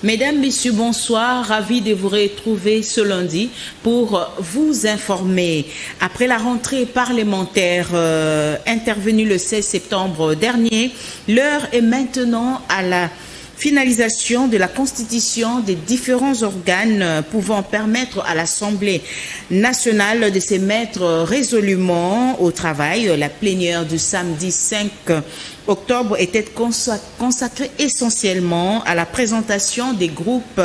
Mesdames, Messieurs, bonsoir. Ravi de vous retrouver ce lundi pour vous informer. Après la rentrée parlementaire intervenue le 16 septembre dernier, l'heure est maintenant à la finalisation de la constitution des différents organes pouvant permettre à l'Assemblée nationale de se mettre résolument au travail. La plénière du samedi 5 octobre était consacrée essentiellement à la présentation des groupes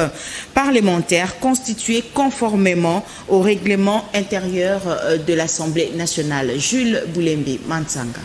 parlementaires constitués conformément au règlement intérieur de l'Assemblée nationale. Jules Boulembi, Mansanga.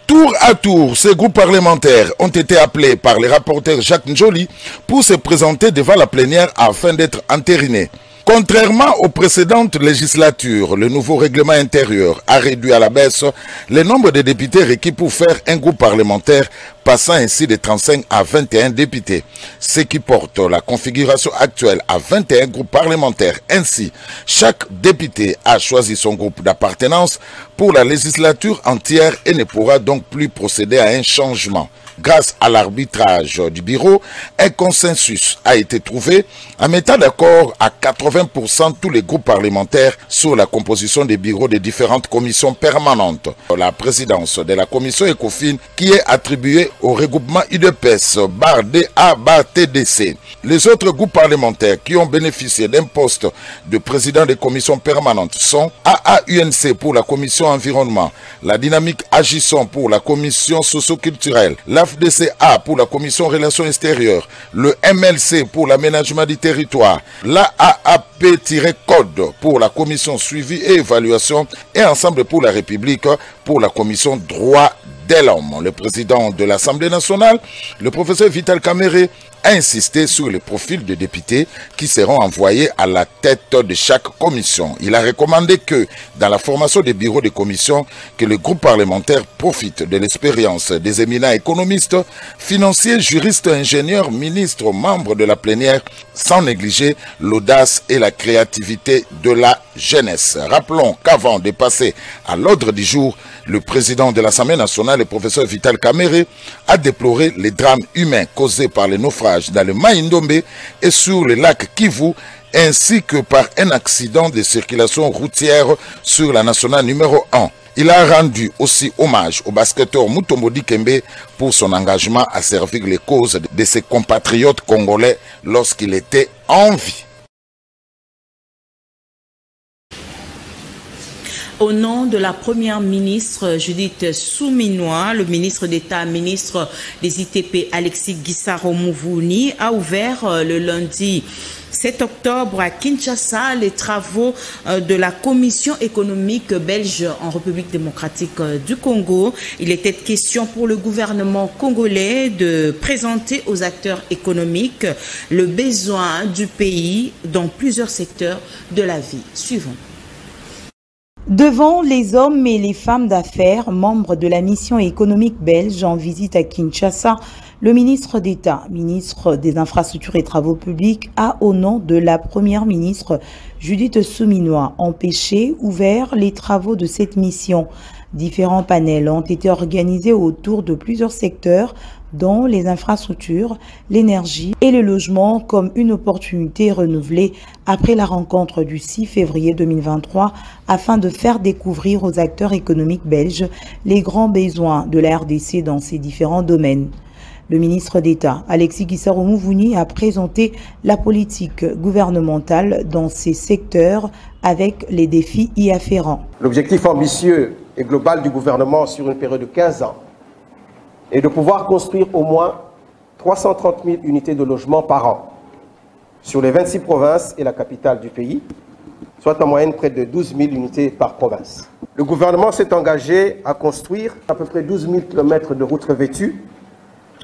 Tour à tour, ces groupes parlementaires ont été appelés par les rapporteurs Jacques Njoli pour se présenter devant la plénière afin d'être entérinés. Contrairement aux précédentes législatures, le nouveau règlement intérieur a réduit à la baisse le nombre de députés requis pour faire un groupe parlementaire, passant ainsi de 35 à 21 députés, ce qui porte la configuration actuelle à 21 groupes parlementaires. Ainsi, chaque député a choisi son groupe d'appartenance pour la législature entière et ne pourra donc plus procéder à un changement. Grâce à l'arbitrage du bureau, un consensus a été trouvé en mettant d'accord à 80% tous les groupes parlementaires sur la composition des bureaux des différentes commissions permanentes. La présidence de la commission ECOFIN qui est attribuée au regroupement UDPS /DA/TDC. Les autres groupes parlementaires qui ont bénéficié d'un poste de président des commissions permanentes sont AAUNC pour la commission environnement, la dynamique Agisson pour la commission socio-culturelle, l'AFDCA pour la commission relations extérieures, le MLC pour l'aménagement du territoire, l'AAP-Code pour la commission suivi et évaluation et Ensemble pour la République pour la commission droits de l'homme. Le président de l'Assemblée nationale, le professeur Vital Kamerhe, a insisté sur les profils de députés qui seront envoyés à la tête de chaque commission. Il a recommandé que, dans la formation des bureaux de commission, que le groupe parlementaire profite de l'expérience des éminents économistes, financiers, juristes, ingénieurs, ministres, membres de la plénière, sans négliger l'audace et la créativité de la jeunesse. Rappelons qu'avant de passer à l'ordre du jour, le président de l'Assemblée nationale, le professeur Vital Kamerhe, a déploré les drames humains causés par les naufrages dans le Mai-Ndombe et sur le lac Kivu, ainsi que par un accident de circulation routière sur la nationale numéro 1. Il a rendu aussi hommage au basketteur Mutombo Dikembe pour son engagement à servir les causes de ses compatriotes congolais lorsqu'il était en vie. Au nom de la première ministre Judith Suminwa, le ministre d'État, ministre des ITP Alexis Gisaro-Mouvouni a ouvert le lundi 7 octobre à Kinshasa les travaux de la Commission économique belge en République démocratique du Congo. Il était question pour le gouvernement congolais de présenter aux acteurs économiques le besoin du pays dans plusieurs secteurs de la vie. Suivons. Devant les hommes et les femmes d'affaires, membres de la mission économique belge en visite à Kinshasa, le ministre d'État, ministre des Infrastructures et Travaux publics, a, au nom de la première ministre Judith Suminwa, ouvert les travaux de cette mission. Différents panels ont été organisés autour de plusieurs secteurs, dont les infrastructures, l'énergie et le logement, comme une opportunité renouvelée après la rencontre du 6 février 2023 afin de faire découvrir aux acteurs économiques belges les grands besoins de la RDC dans ces différents domaines. Le ministre d'État, Alexis Gisaro-Mouvouni, a présenté la politique gouvernementale dans ces secteurs avec les défis y afférents. L'objectif ambitieux et global du gouvernement sur une période de 15 ans est de pouvoir construire au moins 330 000 unités de logement par an sur les 26 provinces et la capitale du pays, soit en moyenne près de 12 000 unités par province. Le gouvernement s'est engagé à construire à peu près 12 000 km de routes revêtues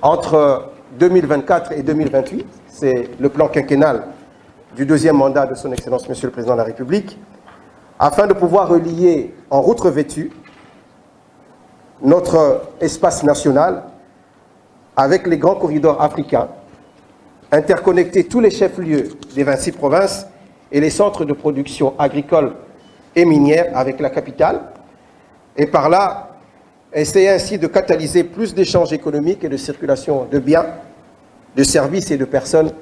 entre 2024 et 2028. C'est le plan quinquennal du deuxième mandat de son Excellence Monsieur le Président de la République, afin de pouvoir relier en routes revêtues notre espace national avec les grands corridors africains, interconnecter tous les chefs-lieux des 26 provinces et les centres de production agricole et minière avec la capitale, et par là, essayer ainsi de catalyser plus d'échanges économiques et de circulation de biens de services et de personnes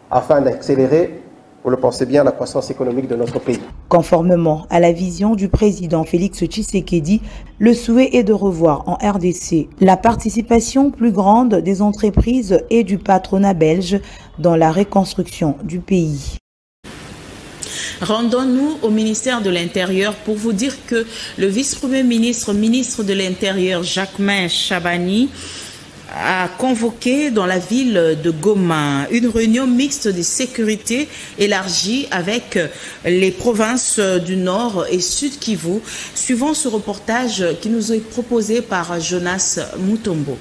afin d'accélérer, vous le pensez bien, la croissance économique de notre pays. Conformément à la vision du président Félix Tshisekedi, le souhait est de revoir en RDC la participation plus grande des entreprises et du patronat belge dans la reconstruction du pays. Rendons-nous au ministère de l'Intérieur pour vous dire que le vice-premier ministre, ministre de l'Intérieur, Jacquemain Chabani, a convoqué dans la ville de Goma une réunion mixte de sécurité élargie avec les provinces du Nord et Sud Kivu, suivant ce reportage qui nous est proposé par Jonas Mutombo.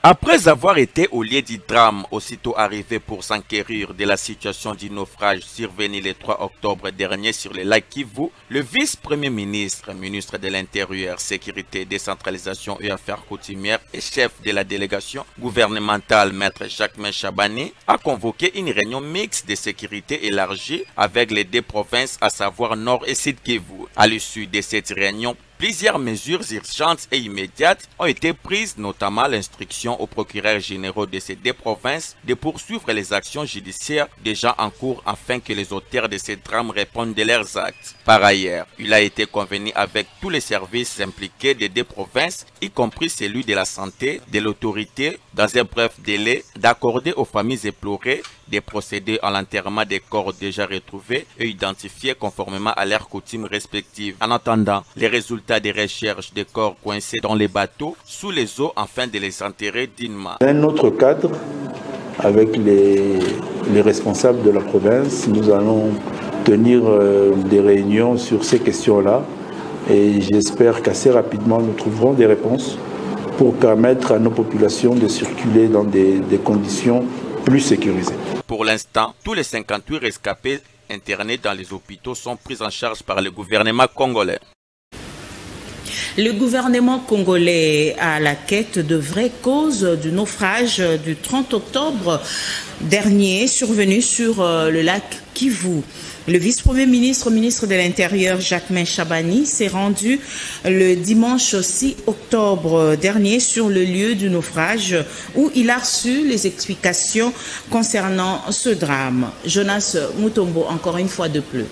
Après avoir été au lieu du drame, aussitôt arrivé pour s'enquérir de la situation du naufrage survenu le 3 octobre dernier sur le lac Kivu, le vice-premier ministre, ministre de l'Intérieur, Sécurité, Décentralisation et Affaires coutumières et chef de la délégation gouvernementale, Maître Jacquemain Chabani, a convoqué une réunion mixte de sécurité élargie avec les deux provinces, à savoir Nord et Sud Kivu. À l'issue de cette réunion, plusieurs mesures urgentes et immédiates ont été prises, notamment l'instruction aux procureurs généraux de ces deux provinces de poursuivre les actions judiciaires déjà en cours afin que les auteurs de ces drames répondent de leurs actes. Par ailleurs, il a été convenu avec tous les services impliqués des deux provinces, y compris celui de la santé, de l'autorité, dans un bref délai, d'accorder aux familles éplorées de procéder à l'enterrement des corps déjà retrouvés et identifiés conformément à leurs coutumes respectives. En attendant, les résultats des recherches des corps coincés dans les bateaux sous les eaux afin de les enterrer dignement. Dans un autre cadre, avec les responsables de la province, nous allons tenir des réunions sur ces questions-là et j'espère qu'assez rapidement nous trouverons des réponses pour permettre à nos populations de circuler dans des conditions plus sécurisées. Pour l'instant, tous les 58 rescapés internés dans les hôpitaux sont pris en charge par le gouvernement congolais. Le gouvernement congolais a la quête de vraies causes du naufrage du 30 octobre dernier survenu sur le lac Kivu. Le vice-premier ministre, ministre de l'Intérieur, Jacquemain Chabani, s'est rendu le dimanche 6 octobre dernier sur le lieu du naufrage où il a reçu les explications concernant ce drame. Jonas Mutombo, encore une fois de plus.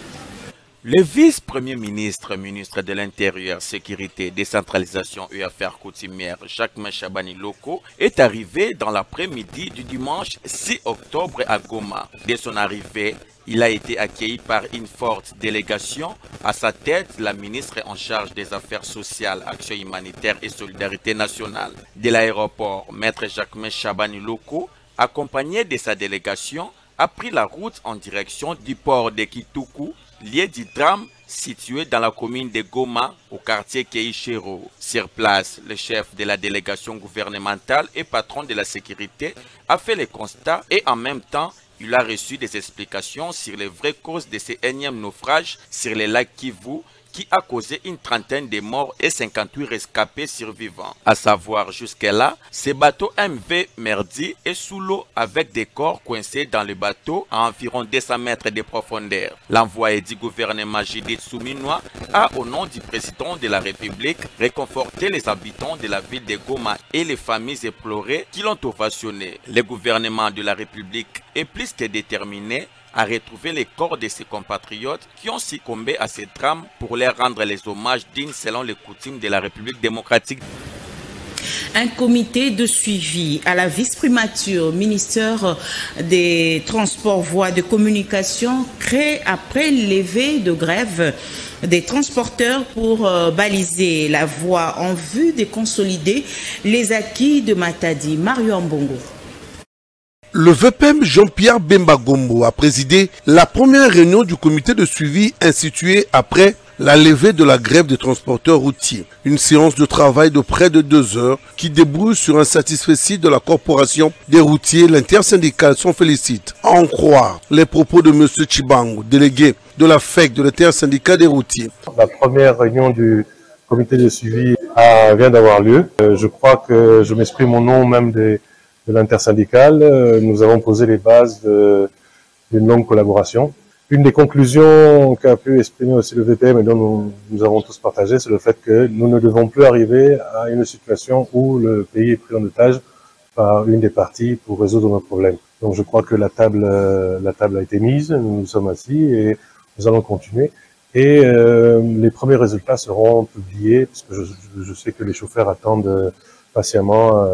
Le vice-premier ministre, ministre de l'Intérieur, Sécurité, Décentralisation et Affaires coutumières, Jacquemain Chabani Loko, est arrivé dans l'après-midi du dimanche 6 octobre à Goma. Dès son arrivée, il a été accueilli par une forte délégation. À sa tête, la ministre en charge des Affaires sociales, Action humanitaire et Solidarité nationale. De l'aéroport, Maître Jacquemain Chabani Loko, accompagné de sa délégation, a pris la route en direction du port de Kituku, lieu du drame situé dans la commune de Goma, au quartier Keichero. Sur place, le chef de la délégation gouvernementale et patron de la sécurité a fait le constat et en même temps, il a reçu des explications sur les vraies causes de ce énième naufrage sur le lac Kivu qui a causé une trentaine de morts et 58 rescapés survivants. À savoir, jusque-là, ce bateau MV Merdi est sous l'eau avec des corps coincés dans le bateau à environ 200 mètres de profondeur. L'envoyé du gouvernement Judith Souminois a, au nom du président de la République, réconforté les habitants de la ville de Goma et les familles éplorées qui l'ont ovationné. Le gouvernement de la République est plus que déterminé à retrouver les corps de ses compatriotes qui ont succombé à ces drames pour leur rendre les hommages dignes selon les coutumes de la République démocratique. Un comité de suivi à la vice-primature, ministère des Transports, voies de communication, créé après levée de grève des transporteurs pour baliser la voie en vue de consolider les acquis de Matadi. Mario Mbongo. Le VPM Jean-Pierre Bemba Gombo a présidé la première réunion du comité de suivi institué après la levée de la grève des transporteurs routiers. Une séance de travail de près de 2 heures qui débouche sur un satisfecit de la corporation des routiers. L'intersyndicale s'en félicite. À en croire les propos de M. Chibango, délégué de la FEC de l'intersyndicale des routiers. La première réunion du comité de suivi vient d'avoir lieu. Je crois que je m'exprime au nom même de l'intersyndicale. Nous avons posé les bases d'une longue collaboration. Une des conclusions qu'a pu exprimer aussi le VPM et dont nous avons tous partagé, c'est le fait que nous ne devons plus arriver à une situation où le pays est pris en otage par une des parties pour résoudre nos problèmes. Donc je crois que la table a été mise, nous nous sommes assis et nous allons continuer. Et les premiers résultats seront publiés, parce que je sais que les chauffeurs attendent patiemment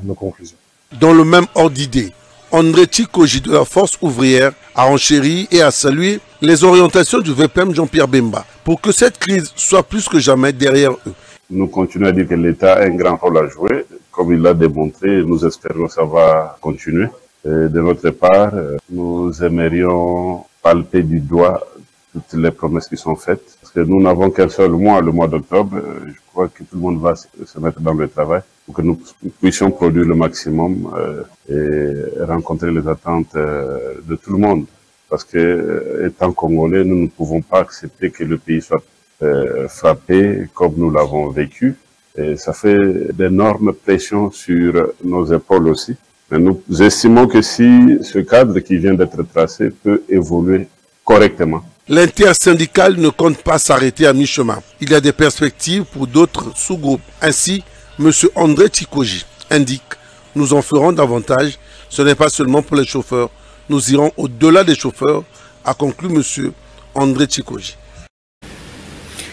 nos conclusions. Dans le même ordre d'idée, André Tchikoji de la Force ouvrière a enchéri et a salué les orientations du VPM Jean-Pierre Bemba pour que cette crise soit plus que jamais derrière eux. Nous continuons à dire que l'État a un grand rôle à jouer. Comme il l'a démontré, nous espérons que ça va continuer. Et de notre part, nous aimerions palper du doigt toutes les promesses qui sont faites. Parce que nous n'avons qu'un seul mois, le mois d'octobre. Je crois que tout le monde va se mettre dans le travail pour que nous puissions produire le maximum et rencontrer les attentes de tout le monde. Parce que, étant Congolais, nous ne pouvons pas accepter que le pays soit frappé comme nous l'avons vécu. Et ça fait d'énormes pressions sur nos épaules aussi. Mais nous estimons que si ce cadre qui vient d'être tracé peut évoluer correctement. L'intersyndical ne compte pas s'arrêter à mi-chemin. Il y a des perspectives pour d'autres sous-groupes. Ainsi, M. André Tchikoji indique « Nous en ferons davantage. Ce n'est pas seulement pour les chauffeurs. Nous irons au-delà des chauffeurs », a conclu M. André Tchikoji.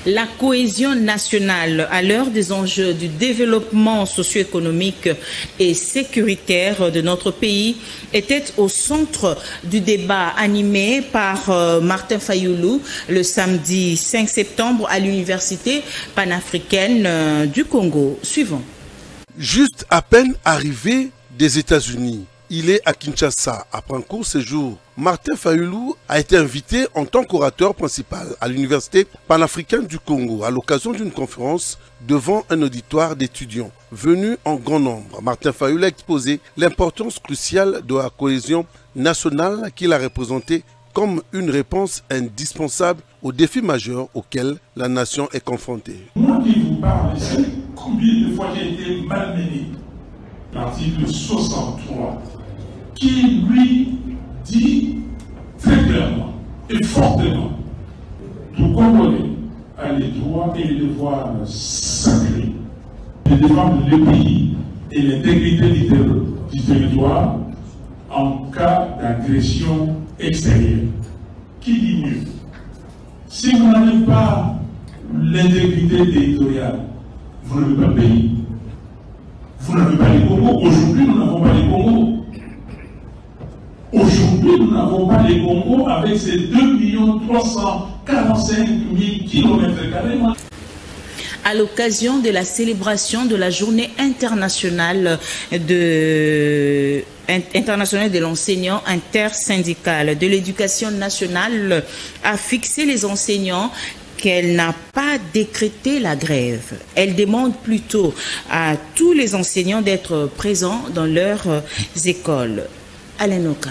La cohésion nationale à l'heure des enjeux du développement socio-économique et sécuritaire de notre pays était au centre du débat animé par Martin Fayoulou le samedi 5 septembre à l'Université panafricaine du Congo. Suivant. Juste à peine arrivé des États-Unis, il est à Kinshasa après un court séjour. Martin Fayoulou a été invité en tant qu'orateur principal à l'Université panafricaine du Congo à l'occasion d'une conférence devant un auditoire d'étudiants venus en grand nombre. Martin Fayoulou a exposé l'importance cruciale de la cohésion nationale qu'il a représentée comme une réponse indispensable aux défis majeurs auxquels la nation est confrontée. Moi qui vous parle, c'est combien de fois j'ai été malmené. L'article 63 qui lui dit très clairement et fortement tout Congolais a les droits et les devoirs sacrés de défendre le pays et l'intégrité du territoire en cas d'agression extérieure. Qui dit mieux? Si vous n'avez pas l'intégrité territoriale, vous n'avez pas le pays. Vous n'avez pas les Congos. Aujourd'hui, nous n'avons pas les Congos. Aujourd'hui, nous n'avons pas les Congos avec ces 2 345 000 km². À l'occasion de la célébration de la journée internationale de l'enseignant intersyndical de l'éducation nationale a fixé les enseignants qu'elle n'a pas décrété la grève. Elle demande plutôt à tous les enseignants d'être présents dans leurs écoles. Alain Oka.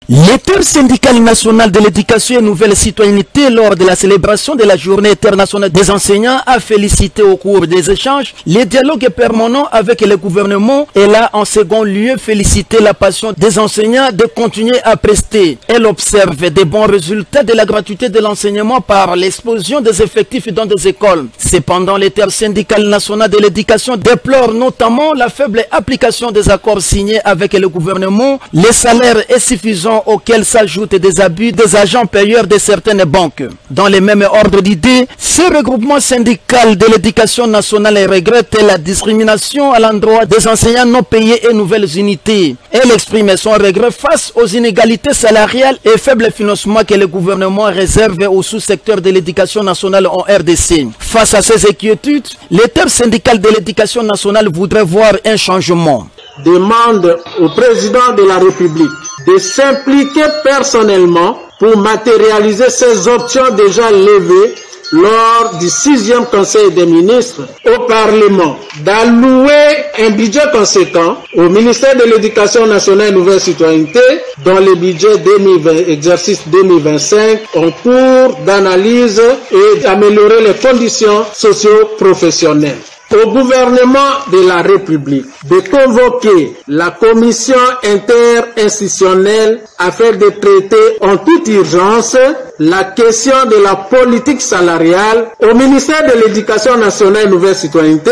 L'intersyndicale nationale de l'éducation et nouvelle citoyenneté lors de la célébration de la journée internationale des enseignants a félicité au cours des échanges les dialogues permanents avec le gouvernement et là en second lieu félicité la passion des enseignants de continuer à prester. Elle observe des bons résultats de la gratuité de l'enseignement par l'explosion des effectifs dans des écoles. Cependant, l'intersyndicale nationale de l'éducation déplore notamment la faible application des accords signés avec le gouvernement, les salaires insuffisants auxquels s'ajoutent des abus des agents payeurs de certaines banques. Dans les mêmes ordres d'idées, ce regroupement syndical de l'éducation nationale regrette la discrimination à l'endroit des enseignants non payés et nouvelles unités. Elle exprime son regret face aux inégalités salariales et faibles financements que le gouvernement réserve au sous-secteur de l'éducation nationale en RDC. Face à ces inquiétudes, l'intersyndicale de l'éducation nationale voudrait voir un changement. Demande au président de la République de s'impliquer personnellement pour matérialiser ces options déjà levées lors du 6e Conseil des ministres au Parlement, d'allouer un budget conséquent au ministère de l'Éducation nationale et nouvelle citoyenneté dont le budget 2020, exercice 2025 en cours d'analyse et d'améliorer les conditions socio-professionnelles. Au gouvernement de la République de convoquer la commission interinstitutionnelle afin de traiter en toute urgence la question de la politique salariale au ministère de l'Éducation nationale et Nouvelle Citoyenneté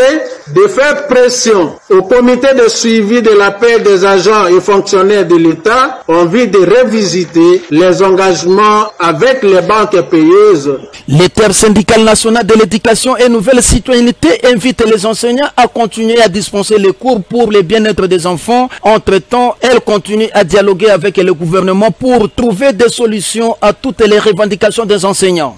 de faire pression au comité de suivi de la paie des agents et fonctionnaires de l'État en vue de revisiter les engagements avec les banques payeuses. L'intersyndicale nationale de l'éducation et nouvelle citoyenneté invite les enseignants à continuer à dispenser les cours pour le bien-être des enfants. Entre-temps, elle continue à dialoguer avec le gouvernement pour trouver des solutions à toutes les revendications des enseignants.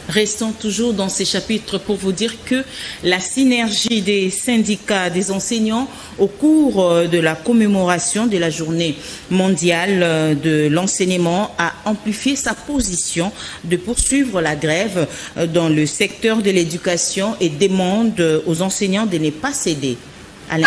Restons toujours dans ces chapitres pour vous dire que la synergie des syndicats des enseignants au cours de la commémoration de la journée mondiale de l'enseignement a amplifié sa position de poursuivre la grève dans le secteur de l'éducation et demande aux enseignants de ne pas céder. Allez.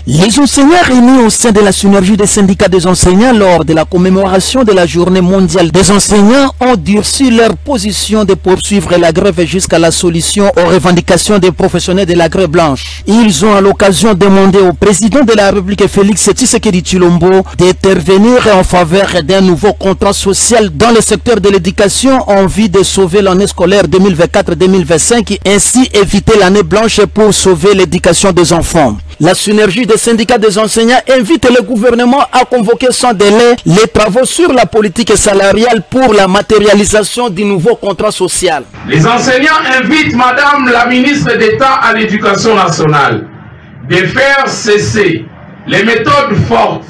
Les enseignants réunis au sein de la synergie des syndicats des enseignants lors de la commémoration de la journée mondiale des enseignants ont durci leur position de poursuivre la grève jusqu'à la solution aux revendications des professionnels de la grève blanche. Ils ont à l'occasion demandé au président de la République Félix Tshisekedi Tshilombo d'intervenir en faveur d'un nouveau contrat social dans le secteur de l'éducation en vue de sauver l'année scolaire 2024-2025 et ainsi éviter l'année blanche pour sauver l'éducation des enfants. La synergie des syndicats des enseignants invite le gouvernement à convoquer sans délai les travaux sur la politique salariale pour la matérialisation du nouveau contrat social. Les enseignants invitent Madame la ministre d'État à l'Éducation nationale de faire cesser les méthodes fortes,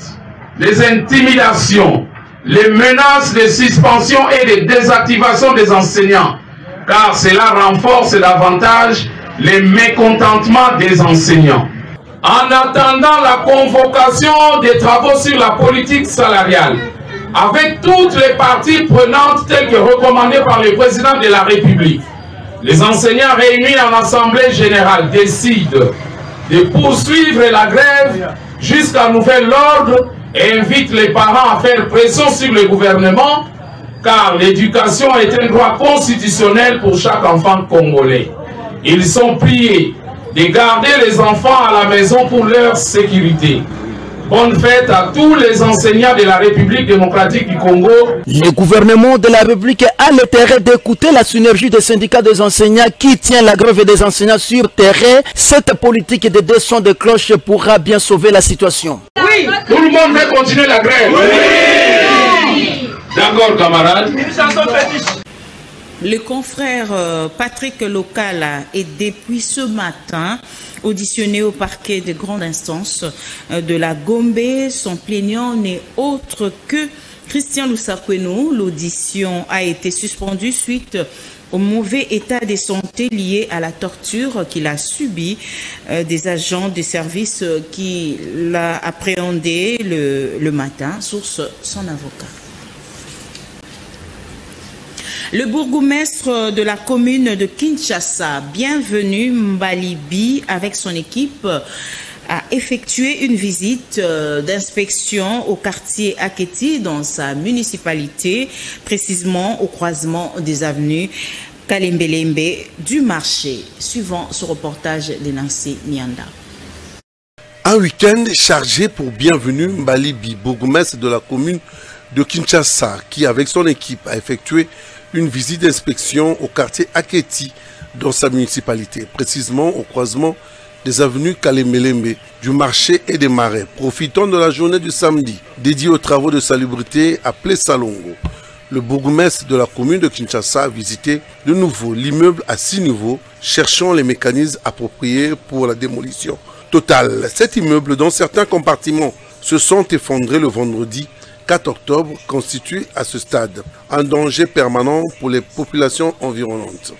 les intimidations, les menaces de suspension et de désactivation des enseignants, car cela renforce davantage les mécontentements des enseignants. En attendant la convocation des travaux sur la politique salariale, avec toutes les parties prenantes telles que recommandées par le président de la République, les enseignants réunis en Assemblée générale décident de poursuivre la grève jusqu'à nouvel ordre et invitent les parents à faire pression sur le gouvernement, car l'éducation est un droit constitutionnel pour chaque enfant congolais. Ils sont priés de garder les enfants à la maison pour leur sécurité. Bonne fête à tous les enseignants de la République démocratique du Congo. Le gouvernement de la République a l'intérêt d'écouter la synergie des syndicats des enseignants qui tient la grève des enseignants sur terrain. Cette politique de deux sons de cloche pourra bien sauver la situation. Oui, tout le monde veut continuer la grève. Oui. D'accord, camarades. Le confrère Patrick Lokala est depuis ce matin auditionné au parquet de grande instance de la Gombe. Son plaignant n'est autre que Christian Lusakweno. L'audition a été suspendue suite au mauvais état de santé lié à la torture qu'il a subie des agents de service qui l'a appréhendé le matin, source son avocat. Le bourgmestre de la commune de Kinshasa, bienvenu Mbalibi, avec son équipe, a effectué une visite d'inspection au quartier Aketi dans sa municipalité, précisément au croisement des avenues Kalembelembe du marché. Suivant ce reportage de Nancy Mianda. Un week-end chargé pour bienvenu Mbalibi, bourgmestre de la commune de Kinshasa, qui avec son équipe a effectué une visite d'inspection au quartier Aketi dans sa municipalité, précisément au croisement des avenues Kalembelembe, du marché et des marais, profitant de la journée du samedi dédiée aux travaux de salubrité appelée Salongo. Le bourgmestre de la commune de Kinshasa a visité de nouveau l'immeuble à 6 niveaux, cherchant les mécanismes appropriés pour la démolition totale. Cet immeuble, dont certains compartiments se sont effondrés le vendredi 4 octobre, constitue à ce stade un danger permanent pour les populations environnantes.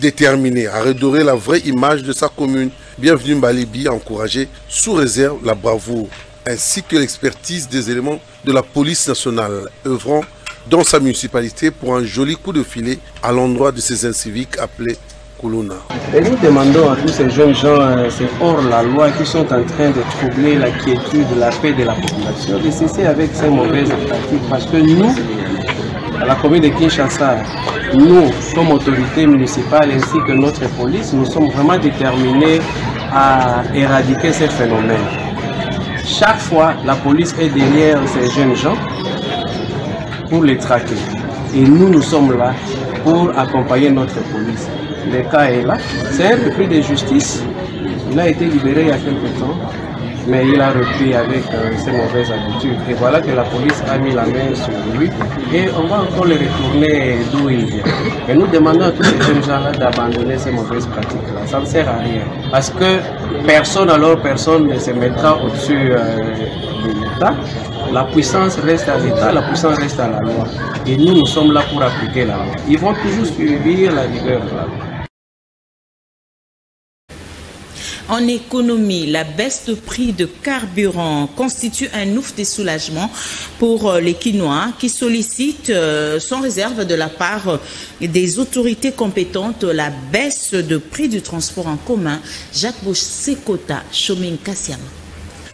Déterminé à redorer la vraie image de sa commune, bienvenu Mbalibi a encouragé sous réserve la bravoure ainsi que l'expertise des éléments de la police nationale œuvrant dans sa municipalité pour un joli coup de filet à l'endroit de ces inciviques appelés Kuluna. Et nous demandons à tous ces jeunes gens, c'est hors la loi, qui sont en train de troubler la quiétude, la paix de la population, de cesser avec ces mauvaises pratiques, parce que nous, la commune de Kinshasa, nous, comme autorité municipale ainsi que notre police, nous sommes vraiment déterminés à éradiquer ces phénomènes. Chaque fois, la police est derrière ces jeunes gens pour les traquer. Et nous sommes là pour accompagner notre police. Le cas est là. C'est un repris de justice. Il a été libéré il y a quelque temps, mais il a repris avec ses mauvaises habitudes. Et voilà que la police a mis la main sur lui et on va encore le retourner d'où il vient. Et nous demandons à tous ces jeunes gens-là d'abandonner ces mauvaises pratiques-là. Ça ne sert à rien. Parce que personne ne se mettra au-dessus de l'État. La puissance reste à l'État, la puissance reste à la loi. Et nous sommes là pour appliquer la loi. Ils vont toujours suivre la rigueur de la loi. En économie, la baisse de prix de carburant constitue un ouf de soulagement pour les Quinois qui sollicitent sans réserve de la part des autorités compétentes la baisse de prix du transport en commun. Jacques Bosch-Sekota, Choming Kassiama.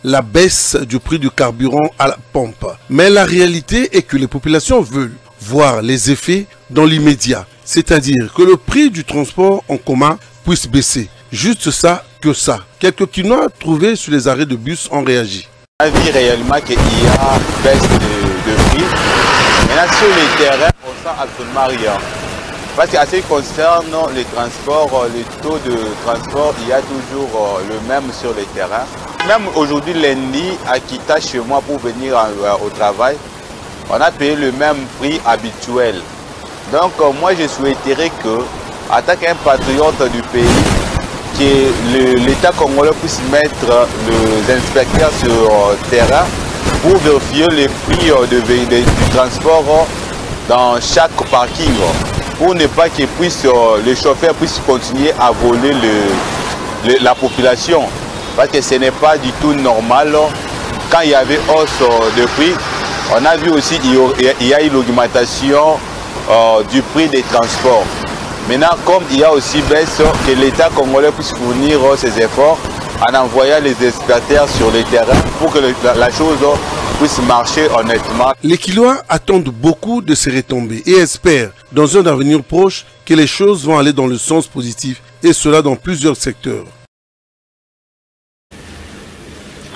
La baisse du prix du carburant à la pompe. Mais la réalité est que les populations veulent voir les effets dans l'immédiat. C'est-à-dire que le prix du transport en commun puisse baisser. Juste ça que ça. Quelques Quinois trouvés sur les arrêts de bus ont réagi. On a vu réellement qu'il y a baisse de prix. Maintenant sur les terrains, on sent absolument rien. Parce qu'à ce qui concerne les transports, les taux de transport, il y a toujours le même sur les terrains. Même aujourd'hui, lundi, à Kita chez moi pour venir au travail, on a payé le même prix habituel. Donc moi je souhaiterais que, en tant qu'un patriote du pays, que l'État congolais puisse mettre les inspecteurs sur terrain pour vérifier les prix du transport dans chaque parking, pour ne pas que les chauffeurs puissent continuer à voler la population. Parce que ce n'est pas du tout normal. Quand il y avait hausse de prix, on a vu aussi qu'il y a eu l'augmentation du prix des transports. Maintenant, comme il y a aussi baisse, que l'État congolais puisse fournir ses efforts en envoyant les inspecteurs sur le terrain pour que la chose puisse marcher honnêtement. Les Quinois attendent beaucoup de ces retombées et espèrent, dans un avenir proche, que les choses vont aller dans le sens positif, et cela dans plusieurs secteurs.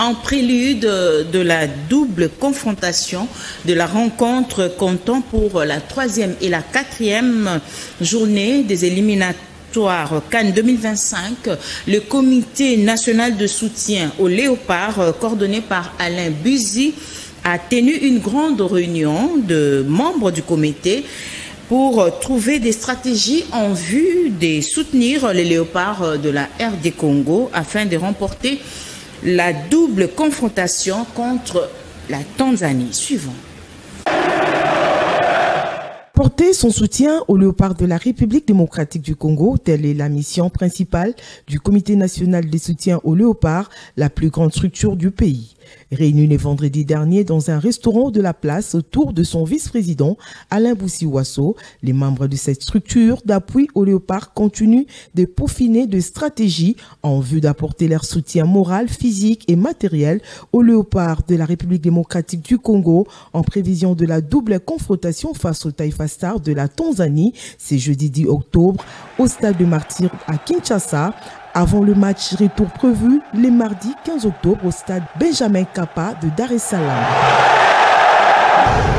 En prélude de la double confrontation de la rencontre comptant pour la 3e et la 4e journée des éliminatoires Cannes 2025, le comité national de soutien aux léopards, coordonné par Alain Buzy, a tenu une grande réunion de membres du comité pour trouver des stratégies en vue de soutenir les léopards de la RD Congo afin de remporter la double confrontation contre la Tanzanie. Suivant. Porter son soutien aux léopards de la République démocratique du Congo, telle est la mission principale du Comité national de soutien aux léopards, la plus grande structure du pays. Réunis le vendredi dernier dans un restaurant de la place autour de son vice-président Alain Boussi-Wasso, les membres de cette structure d'appui aux léopards continuent de peaufiner des stratégies en vue d'apporter leur soutien moral, physique et matériel aux léopards de la République démocratique du Congo en prévision de la double confrontation face au Taifa Stars de la Tanzanie, c'est jeudi 10 octobre au stade de Martyrs à Kinshasa, avant le match retour prévu les mardis 15 octobre au stade Benjamin Kappa de Dar es Salaam.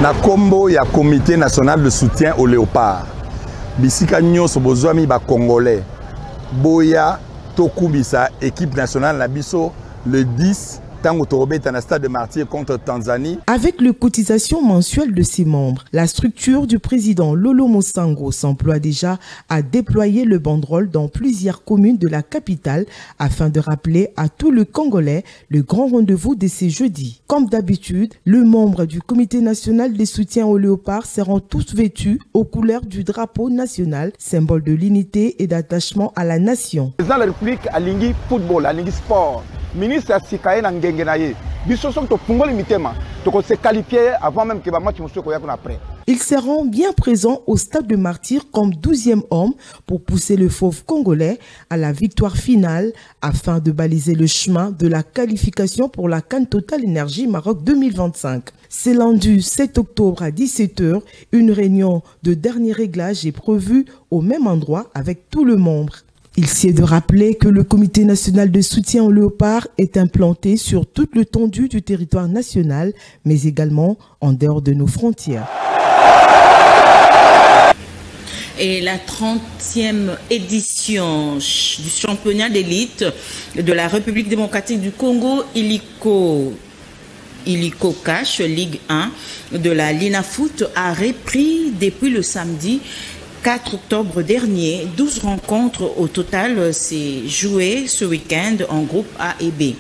Na kombo ya comité national de soutien aux léopards. Bisika nyonso bozwami ba congolais. Boya tokubisa équipe nationale na biso le 10 tango torobeta na stade de Martyrs contre Tanzanie. Avec les cotisations mensuelles de ses membres, la structure du président Lolo Mosango s'emploie déjà à déployer le banderole dans plusieurs communes de la capitale afin de rappeler à tout le Congolais le grand rendez-vous de ces jeudis. Comme d'habitude, les membres du comité national de soutien aux léopards seront tous vêtus aux couleurs du drapeau national, symbole de l'unité et d'attachement à la nation. Le président de la République a lingi football, a lingi sport. Ministre Sikaye na ngenge na ye. Biso sok to pungoli mitema. To ko se qualifier avant même que ba match monsieur ko yakuna après. Ils seront bien présents au stade de Martyrs comme 12e homme pour pousser le fauve congolais à la victoire finale afin de baliser le chemin de la qualification pour la CAN Total Énergie Maroc 2025. C'est lundi 7 octobre à 17 h. Une réunion de dernier réglage est prévue au même endroit avec tout le monde. Il s'est de rappeler que le Comité national de soutien aux léopards est implanté sur toute l'étendue du territoire national, mais également en dehors de nos frontières. Et la 30e édition du championnat d'élite de la République démocratique du Congo, Illico Cash, Ligue 1 de la Linafoot, a repris depuis le samedi 4 octobre dernier. 12 rencontres au total s'est jouées ce week-end en groupe A et B.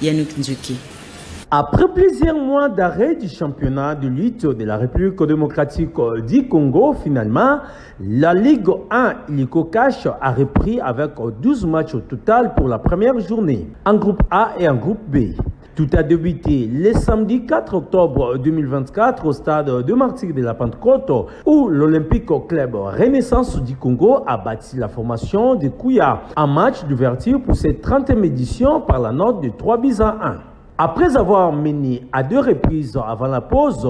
Yannick Nzuki. Après plusieurs mois d'arrêt du championnat de lutte de la République démocratique du Congo, finalement, la Ligue 1 Illico Cash a repris avec 12 matchs au total pour la première journée, en groupe A et en groupe B. Tout a débuté le samedi 4 octobre 2024 au stade de Martyrs de la Pentecôte où l'Olympique Club Renaissance du Congo a bâti la formation de Kouya en match d'ouverture pour cette 30e édition par la note de 3-1. Après avoir mené à 2 reprises avant la pause,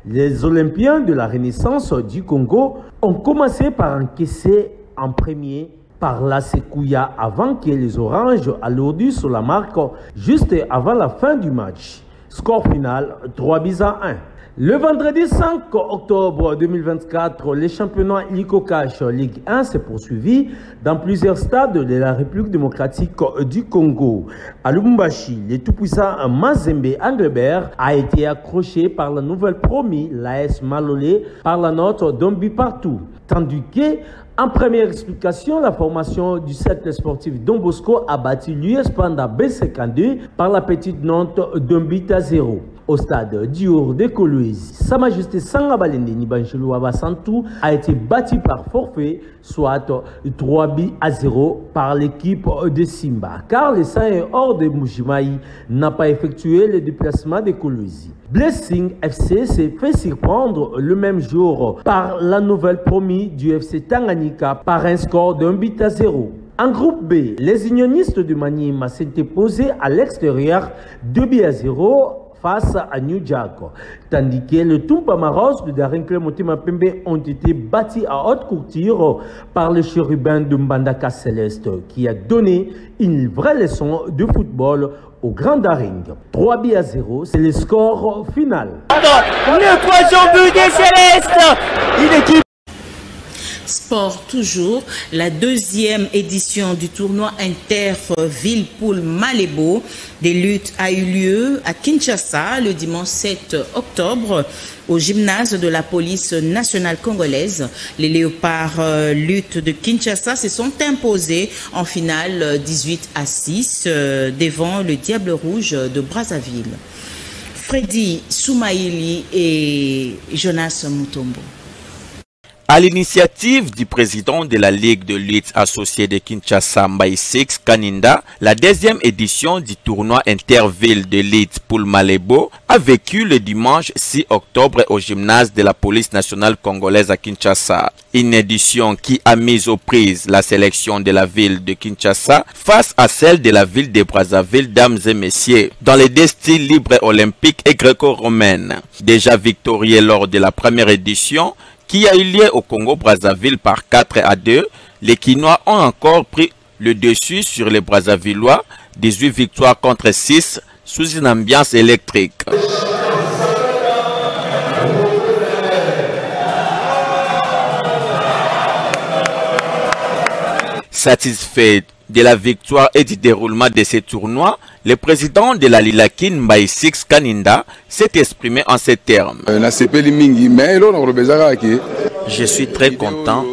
les Olympiens de la Renaissance du Congo ont commencé par encaisser en premier par la Sekouya avant que les Oranges alourdissent la marque juste avant la fin du match. Score final 3-1. Le vendredi 5 octobre 2024, le championnat Illico Cash Ligue 1 s'est poursuivi dans plusieurs stades de la République démocratique du Congo. À Lubumbashi, le tout-puissant Mazembe Anglebert a été accroché par la nouvelle promu, l'AS Malolé, par la note d'un but partout. Tandis que, en première explication, la formation du cercle sportif Don Bosco a battu l'US Panda B52 par la petite note d'1-0. Au stade Dior de Kolwezi, Sa Majesté Sangabalende Nibanjelo Abasantou a été battu par forfait, soit 3-0 par l'équipe de Simba, car le 100 hors de Moujimaï n'a pas effectué le déplacement de Kolwezi. Blessing FC s'est fait surprendre le même jour par la nouvelle promu du FC Tanganyika par un score d'1-0. En groupe B, les unionistes de Maniema s'étaient posés à l'extérieur 2-0 face à New Jack, tandis que le Tumpa Maros de Darincle Motema Pembe ont été battus à haute couture par le chérubin de Mbandaka Céleste, qui a donné une vraie leçon de football au Grand Daring. 3-0, c'est le score final. Le troisième but des Célestes, une équipe. Sport toujours, la 2e édition du tournoi inter-ville Poul Malebo des luttes a eu lieu à Kinshasa le dimanche 7 octobre au gymnase de la police nationale congolaise. Les léopards luttes de Kinshasa se sont imposés en finale 18-6 devant le Diable Rouge de Brazzaville. Freddy Soumaïli et Jonas Mutombo. À l'initiative du président de la Ligue de lutte associée de Kinshasa, Mbaïsix Kaninda, la 2e édition du tournoi interville de lutte Poul Malebo a vécu le dimanche 6 octobre au gymnase de la police nationale congolaise à Kinshasa. Une édition qui a mis aux prises la sélection de la ville de Kinshasa face à celle de la ville de Brazzaville, dames et messieurs, dans les 2 styles libres olympiques et gréco-romaines. Déjà victorieux lors de la première édition, qui a eu lieu au Congo-Brazzaville par 4-2, les Quinois ont encore pris le dessus sur les Brazzavillois, 18 victoires contre 6, sous une ambiance électrique. Satisfait de la victoire et du déroulement de ces tournois, le président de la Lilakine, Mbaïsix Kaninda, s'est exprimé en ces termes. Je suis très content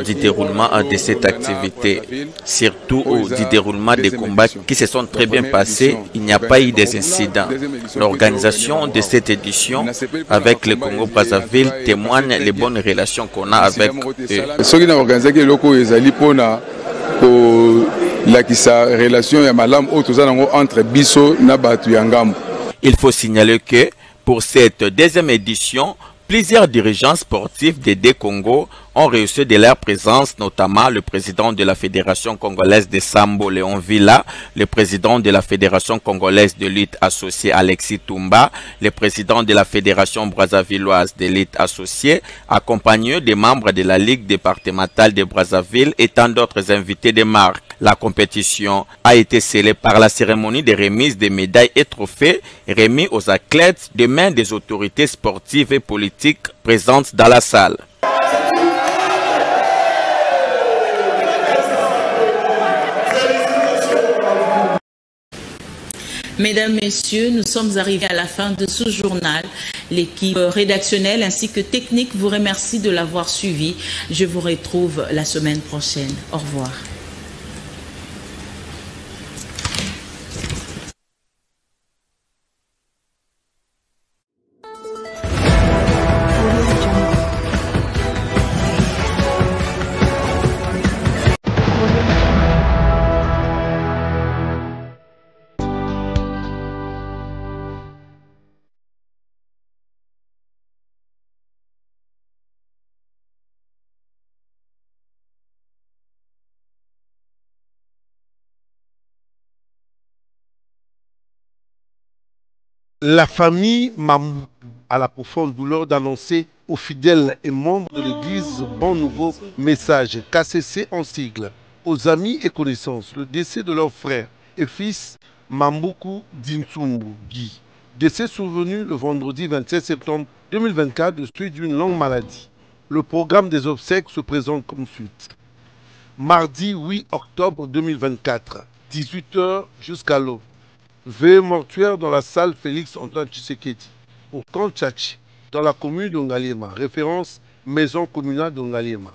du déroulement de cette activité, surtout du déroulement des combats qui se sont très bien passés. Il n'y a pas eu des incidents. L'organisation de cette édition avec le Congo-Brazzaville témoigne les bonnes relations qu'on a avec eux. Il faut signaler que pour cette 2e édition, Plusieurs dirigeants sportifs des deux Congo ont reçu de leur présence, notamment le président de la Fédération congolaise de Sambo, Léon Villa, le président de la Fédération congolaise de lutte associée Alexis Toumba, le président de la Fédération brazzavilloise de lutte associée, accompagnés des membres de la Ligue départementale de Brazzaville et tant d'autres invités de marque. La compétition a été scellée par la cérémonie de remise des médailles et trophées remis aux athlètes des mains des autorités sportives et politiques présentes dans la salle. Mesdames, Messieurs, nous sommes arrivés à la fin de ce journal. L'équipe rédactionnelle ainsi que technique vous remercie de l'avoir suivi. Je vous retrouve la semaine prochaine. Au revoir. La famille Mamou a la profonde douleur d'annoncer aux fidèles et membres de l'église Bon Nouveau Message KCC en sigle, aux amis et connaissances, le décès de leur frère et fils Mambuku Dinsumbu Guy, décès survenu le vendredi 27 septembre 2024 de suite d'une longue maladie. Le programme des obsèques se présente comme suite. Mardi 8 octobre 2024, 18h jusqu'à l'aube. Veille mortuaire dans la salle Félix Antoine Tshisekedi, au Kanchachi, dans la commune d'Ongaliema, référence maison communale d'Ongaliema.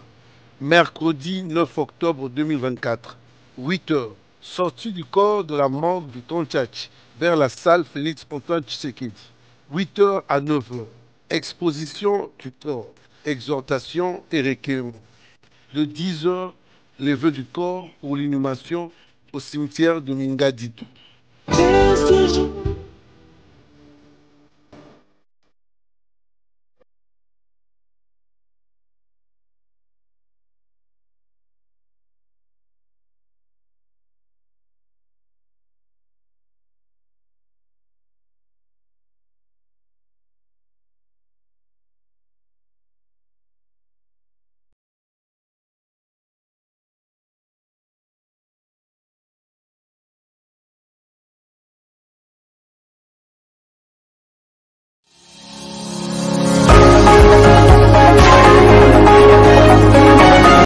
Mercredi 9 octobre 2024, 8h, sortie du corps de la mort du Kanchachi vers la salle Félix Antoine Tshisekedi. 8h à 9h, exposition du corps, exhortation et requiem. De 10h, les vœux du corps pour l'inhumation au cimetière de Mingadidou.